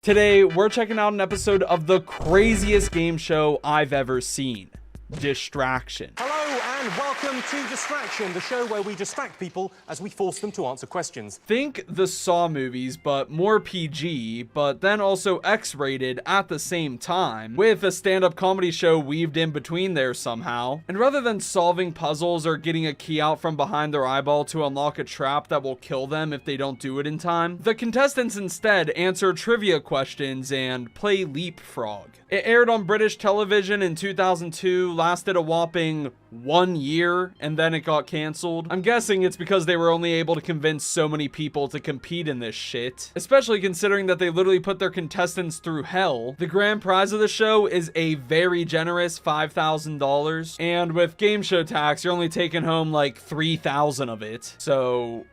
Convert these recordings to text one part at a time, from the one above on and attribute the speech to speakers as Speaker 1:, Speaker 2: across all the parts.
Speaker 1: Today, we're checking out an episode of the craziest game show I've ever seen, Distraction.
Speaker 2: Hello and welcome to Distraction, the show where we distract people as we force them to answer questions.
Speaker 1: Think the Saw movies, but more PG, but then also X-rated at the same time, with a stand-up comedy show weaved in between there somehow. And rather than solving puzzles or getting a key out from behind their eyeball to unlock a trap that will kill them if they don't do it in time, the contestants instead answer trivia questions and play leapfrog. It aired on British television in 2002, lasted a whopping 1 year, and then it got cancelled. I'm guessing it's because they were only able to convince so many people to compete in this shit, especially considering that they literally put their contestants through hell. The grand prize of the show is a very generous $5,000, and with game show tax, you're only taking home like 3,000 of it. So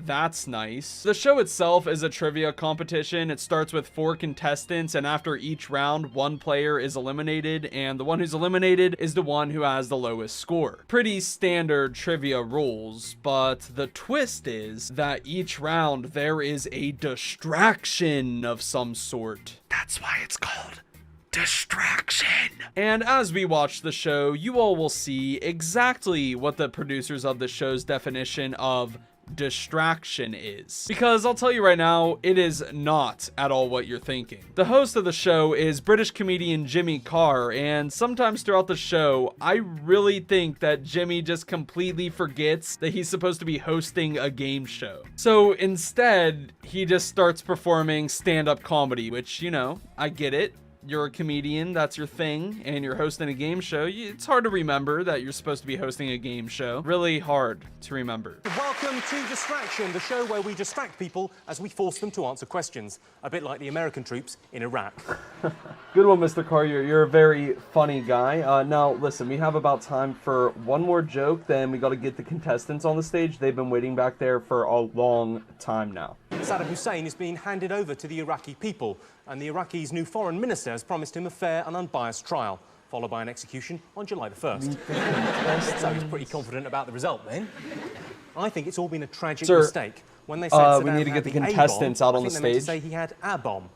Speaker 1: that's nice. The show itself is a trivia competition. It starts with 4 contestants, and after each round, 1 player is eliminated, and the one who's eliminated is the one who has the lowest score. Pretty standard trivia rules, but the twist is that each round there is a distraction of some sort. That's why it's called Distraction. And as we watch the show, you all will see exactly what the producers of the show's definition of distraction is. Because I'll tell you right now, it is not at all what you're thinking. The host of the show is British comedian Jimmy Carr, and sometimes throughout the show, I really think that Jimmy just completely forgets that he's supposed to be hosting a game show. So instead, he just starts performing stand-up comedy, which, you know, I get it. You're a comedian, that's your thing, and you're hosting a game show. It's hard to remember that you're supposed to be hosting a game show. Really hard to remember.
Speaker 2: Welcome to Distraction, the show where we distract people as we force them to answer questions. A bit like the American troops in Iraq.
Speaker 1: Good one, Mr. Carr. You're a very funny guy. Now, listen, we have about time for one more joke, then we gotta get the contestants on the stage. They've been waiting back there for a long time now.
Speaker 2: Saddam Hussein is being handed over to the Iraqi people, and the Iraqi's new foreign minister has promised him a fair and unbiased trial, followed by an execution on July the 1st. So he's pretty confident about the result then. I think it's all been a tragic mistake. When they said Saddam
Speaker 1: we need to get the contestants out on the stage.
Speaker 2: They meant to say he had a bomb,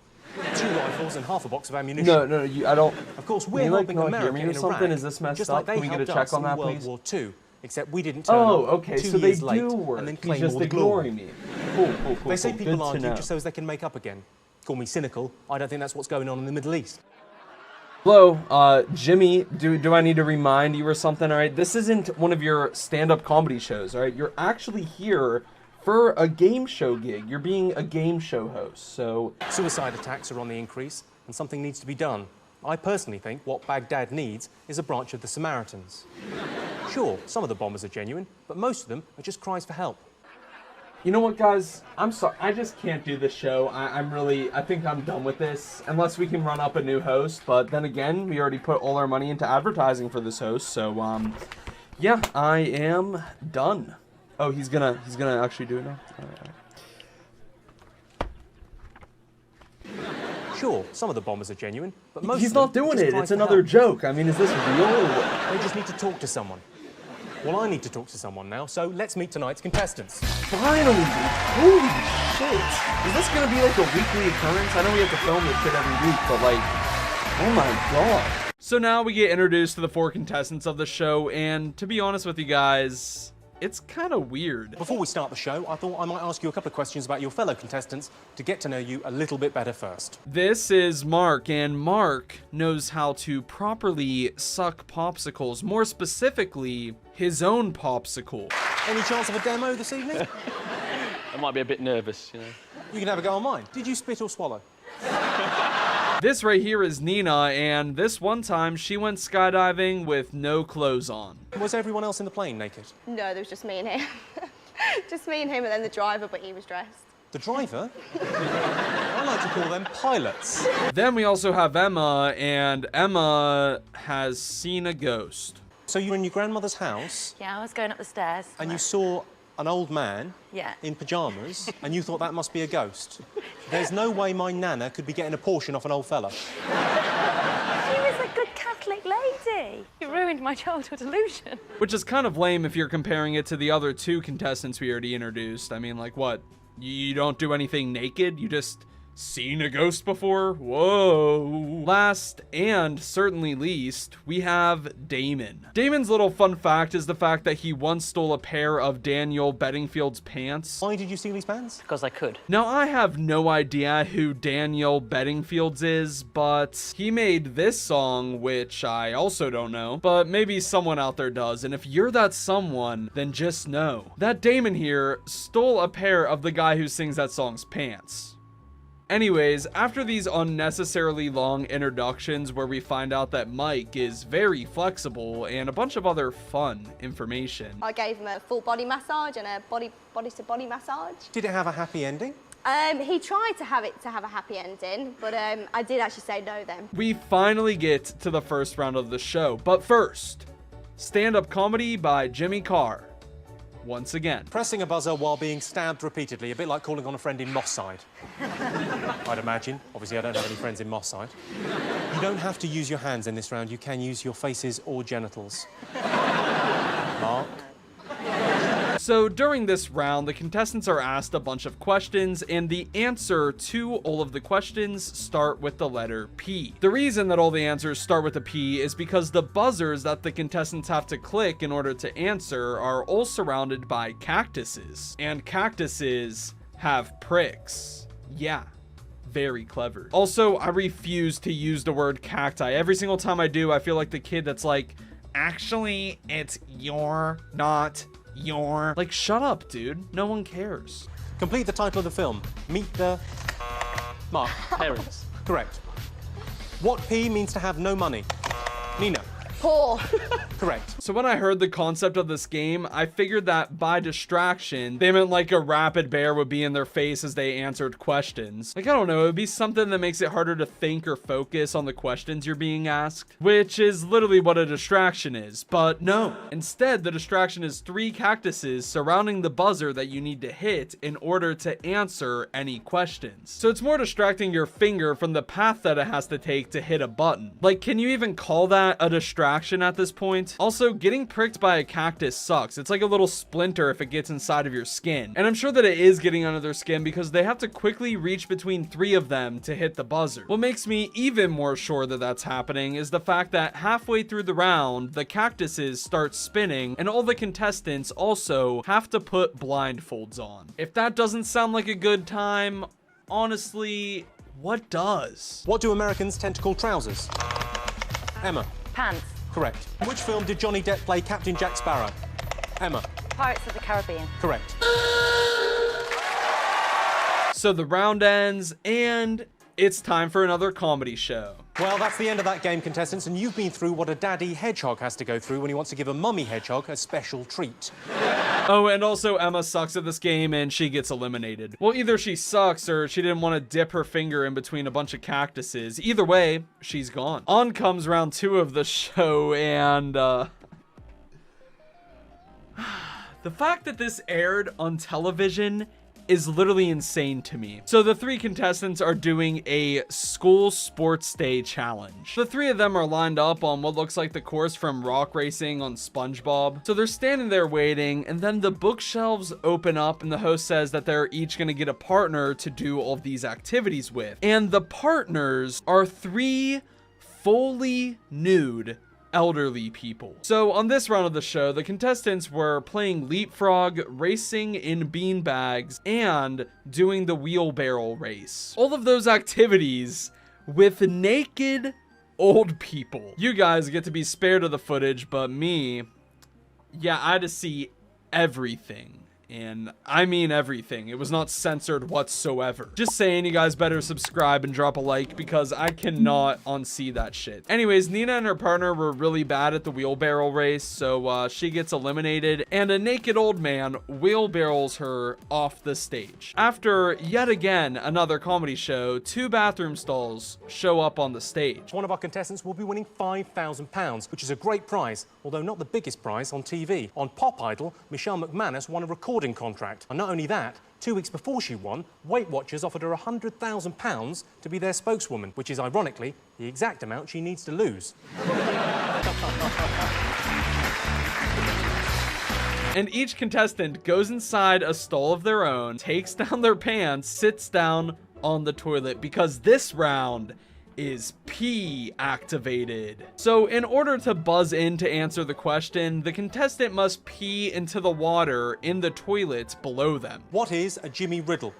Speaker 2: 2 rifles and half a box of ammunition.
Speaker 1: No, I don't.
Speaker 2: Of course, we're helping America in Iraq,
Speaker 1: Is this messed
Speaker 2: just
Speaker 1: up?
Speaker 2: like they
Speaker 1: Can we get a
Speaker 2: helped
Speaker 1: check on
Speaker 2: us
Speaker 1: that,
Speaker 2: in
Speaker 1: please?
Speaker 2: World War II. Except we didn't turn
Speaker 1: Oh,
Speaker 2: up
Speaker 1: okay,
Speaker 2: 2
Speaker 1: so they
Speaker 2: years late
Speaker 1: do work.
Speaker 2: and then
Speaker 1: He's
Speaker 2: claim
Speaker 1: just
Speaker 2: all the
Speaker 1: ignoring
Speaker 2: glory.
Speaker 1: me. Cool.
Speaker 2: They say people
Speaker 1: Good to
Speaker 2: argue
Speaker 1: know.
Speaker 2: just so as they can make up again. Call me cynical. I don't think that's what's going on in the Middle East.
Speaker 1: Hello, Jimmy, do I need to remind you or something, all right? This isn't one of your stand-up comedy shows, all right? You're actually here for a game show gig. You're being a game show host, so...
Speaker 2: Suicide attacks are on the increase, and something needs to be done. I personally think what Baghdad needs is a branch of the Samaritans. Sure, some of the bombers are genuine, but most of them are just cries for help.
Speaker 1: You know what, guys? I'm sorry. I just can't do this show. I think I'm done with this, unless we can run up a new host. But then again, we already put all our money into advertising for this host, so yeah, I am done. Oh, he's gonna actually do it now. All right.
Speaker 2: Sure, some of the bombers are genuine, but most
Speaker 1: He's
Speaker 2: of them
Speaker 1: not doing
Speaker 2: are just
Speaker 1: it.
Speaker 2: cries
Speaker 1: It's
Speaker 2: for
Speaker 1: another
Speaker 2: help.
Speaker 1: joke. I mean, is this real or what?
Speaker 2: They just need to talk to someone. Well, I need to talk to someone now, so let's meet tonight's contestants.
Speaker 1: Finally! Holy shit! Is this gonna be like a weekly occurrence? I know we have to film this shit every week, but like, oh my god. So now we get introduced to the 4 contestants of the show, and to be honest with you guys, it's kind of weird.
Speaker 2: Before we start the show, I thought I might ask you a couple of questions about your fellow contestants to get to know you a little bit better first.
Speaker 1: This is Mark, and Mark knows how to properly suck popsicles, more specifically, his own popsicle.
Speaker 2: Any chance of a demo this evening?
Speaker 3: I might be a bit nervous, you know.
Speaker 2: You can have a go on mine. Did you spit or swallow?
Speaker 1: This right here is Nina, and this one time she went skydiving with no clothes on.
Speaker 2: Was everyone else in the plane naked?
Speaker 4: No, there was just me and him. Just me and him, and then the driver, but he was dressed.
Speaker 2: The driver? I like to call them pilots.
Speaker 1: Then we also have Emma, and Emma has seen a ghost.
Speaker 2: So you were in your grandmother's house,
Speaker 5: Yeah, I was going up the stairs.
Speaker 2: and you saw an old man
Speaker 5: Yeah.
Speaker 2: in pyjamas, and you thought that must be a ghost. There's no way my nana could be getting a portion off an old fella.
Speaker 5: She was a good Catholic lady. It ruined my childhood illusion.
Speaker 1: Which is kind of lame if you're comparing it to the other 2 contestants we already introduced. I mean, like, what? You don't do anything naked? You just Seen a ghost before? Whoa. Last and certainly least, we have Damon. Damon's little fun fact is the fact that he once stole a pair of Daniel Bedingfield's pants.
Speaker 2: Why did you steal these pants?
Speaker 3: Because I could.
Speaker 1: Now, I have no idea who Daniel Bedingfields is, but he made this song, which I also don't know, but maybe someone out there does. And if you're that someone, then just know that Damon here stole a pair of the guy who sings that song's pants. Anyways, after these unnecessarily long introductions where we find out that Mike is very flexible and a bunch of other fun information.
Speaker 4: I gave him a full body massage and a body to body massage.
Speaker 2: Did it have a happy ending?
Speaker 4: He tried to have a happy ending, but I did actually say no then.
Speaker 1: We finally get to the first round of the show, but first, stand-up comedy by Jimmy Carr. Once again.
Speaker 2: Pressing a buzzer while being stabbed repeatedly, a bit like calling on a friend in Moss Side. I'd imagine. Obviously, I don't have any friends in Moss Side. You don't have to use your hands in this round. You can use your faces or genitals. Mark?
Speaker 1: So during this round, the contestants are asked a bunch of questions, and the answer to all of the questions start with the letter P. The reason that all the answers start with a P is because the buzzers that the contestants have to click in order to answer are all surrounded by cactuses, and cactuses have pricks. Yeah. Very clever. Also, I refuse to use the word cacti. Every single time I do, I feel like the kid that's like, actually, it's your, not your. Like, shut up, dude. No one cares.
Speaker 2: Complete the title of the film. Meet the... Mark.
Speaker 3: Parents.
Speaker 2: Correct. What P means to have no money? Nina.
Speaker 4: Poor.
Speaker 2: Correct.
Speaker 1: So when I heard the concept of this game, I figured that by distraction, they meant like a rapid bear would be in their face as they answered questions. Like, I don't know, it would be something that makes it harder to think or focus on the questions you're being asked, which is literally what a distraction is. But no, instead, the distraction is 3 cactuses surrounding the buzzer that you need to hit in order to answer any questions. So it's more distracting your finger from the path that it has to take to hit a button. Like, can you even call that a distraction at this point? Also, getting pricked by a cactus sucks. It's like a little splinter if it gets inside of your skin. And I'm sure that it is getting under their skin because they have to quickly reach between 3 of them to hit the buzzer. What makes me even more sure that that's happening is the fact that halfway through the round, the cactuses start spinning and all the contestants also have to put blindfolds on. If that doesn't sound like a good time, honestly, what does?
Speaker 2: What do Americans tend to call trousers? Emma.
Speaker 5: Pants.
Speaker 2: Correct. In which film did Johnny Depp play Captain Jack Sparrow? Emma.
Speaker 5: Pirates of the Caribbean.
Speaker 2: Correct.
Speaker 1: So the round ends, and it's time for another comedy show.
Speaker 2: Well, that's the end of that game, contestants, and you've been through what a daddy hedgehog has to go through when he wants to give a mummy hedgehog a special treat.
Speaker 1: Oh, and also Emma sucks at this game and she gets eliminated. Well, either she sucks or she didn't want to dip her finger in between a bunch of cactuses. Either way, she's gone. On comes round 2 of the show, and the fact that this aired on television is literally insane to me. So the 3 contestants are doing a school sports day challenge. The 3 of them are lined up on what looks like the course from Rock Racing on SpongeBob. So they're standing there waiting, and then the bookshelves open up and the host says that they're each gonna get a partner to do all of these activities with. And the partners are 3 fully nude elderly people. So on this round of the show, the contestants were playing leapfrog, racing in beanbags, and doing the wheelbarrow race. All of those activities with naked old people. You guys get to be spared of the footage, but me, yeah, I had to see everything. And I mean everything. It was not censored whatsoever. Just saying, you guys better subscribe and drop a like because I cannot unsee that shit. Anyways, Nina and her partner were really bad at the wheelbarrow race, so she gets eliminated, and a naked old man wheelbarrows her off the stage. After yet again another comedy show, 2 bathroom stalls show up on the stage.
Speaker 2: One of our contestants will be winning £5,000, which is a great prize, although not the biggest prize on TV. On Pop Idol, Michelle McManus won a recording contract. And not only that, 2 weeks before she won, Weight Watchers offered her £100,000 to be their spokeswoman, which is, ironically, the exact amount she needs to lose.
Speaker 1: And each contestant goes inside a stall of their own, takes down their pants, sits down, on the toilet because this round is pee activated. So in order to buzz in to answer the question, the contestant must pee into the water in the toilets below them.
Speaker 2: What is a Jimmy Riddle?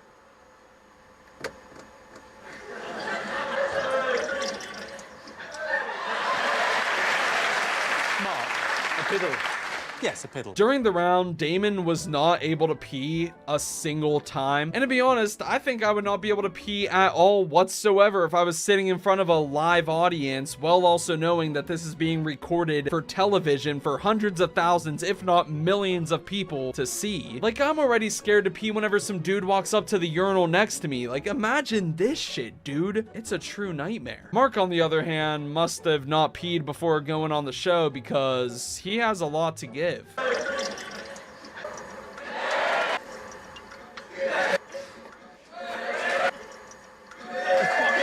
Speaker 3: Mark, a piddle.
Speaker 2: Yes, a piddle.
Speaker 1: During the round, Damon was not able to pee a single time. And to be honest, I think I would not be able to pee at all whatsoever if I was sitting in front of a live audience, while also knowing that this is being recorded for television for hundreds of thousands, if not millions of people to see. Like, I'm already scared to pee whenever some dude walks up to the urinal next to me. Like, imagine this shit, dude. It's a true nightmare. Mark, on the other hand, must have not peed before going on the show because he has a lot to give.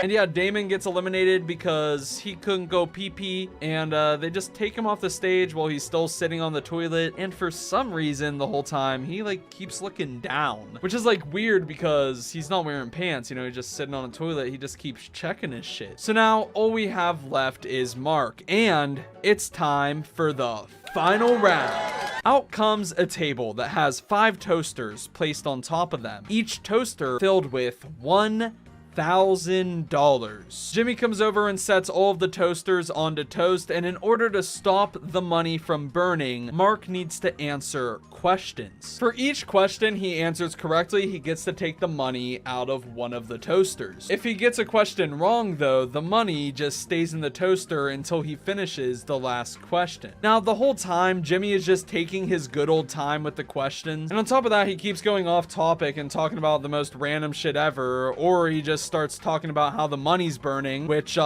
Speaker 1: And yeah, Damon gets eliminated because he couldn't go pee-pee, and they just take him off the stage while he's still sitting on the toilet, and for some reason the whole time he like keeps looking down, which is like weird because he's not wearing pants, you know, he's just sitting on a toilet, he just keeps checking his shit. So now all we have left is Mark, and it's time for the final round. Out comes a table that has 5 toasters placed on top of them, each toaster filled with $1,000. Jimmy comes over and sets all of the toasters onto toast, and in order to stop the money from burning, Mark needs to answer questions. For each question he answers correctly, he gets to take the money out of one of the toasters. If he gets a question wrong though, the money just stays in the toaster until he finishes the last question. Now the whole time, Jimmy is just taking his good old time with the questions, and on top of that, he keeps going off topic and talking about the most random shit ever, or he just starts talking about how the money's burning, which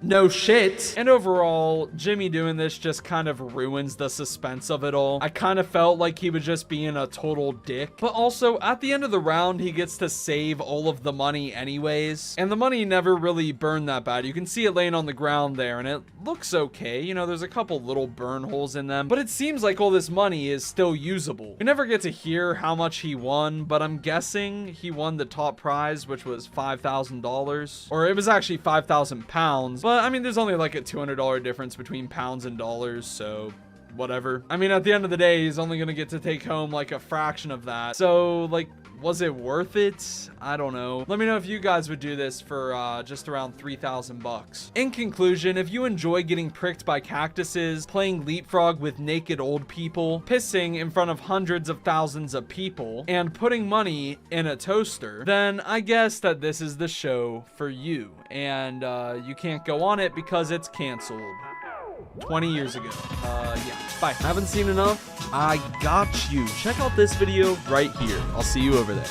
Speaker 1: no shit. And overall, Jimmy doing this just kind of ruins the suspense of it all. I kind of felt like he was just being a total dick, but also at the end of the round, he gets to save all of the money anyways, and the money never really burned that bad. You can see it laying on the ground there, and it looks okay. You know, there's a couple little burn holes in them, but it seems like all this money is still usable. We never get to hear how much he won, but I'm guessing he won the top prize, which was $5,000, or it was actually 5,000 pounds. But I mean, there's only like a $200 difference between pounds and dollars, so whatever. I mean, at the end of the day, he's only gonna get to take home like a fraction of that. So like, was it worth it? I don't know. Let me know if you guys would do this for just around 3,000 bucks. In conclusion, if you enjoy getting pricked by cactuses, playing leapfrog with naked old people, pissing in front of hundreds of thousands of people, and putting money in a toaster, then I guess that this is the show for you. And you can't go on it because it's canceled 20 years ago. Yeah, bye. Haven't seen enough? I got you. Check out this video right here. I'll see you over there.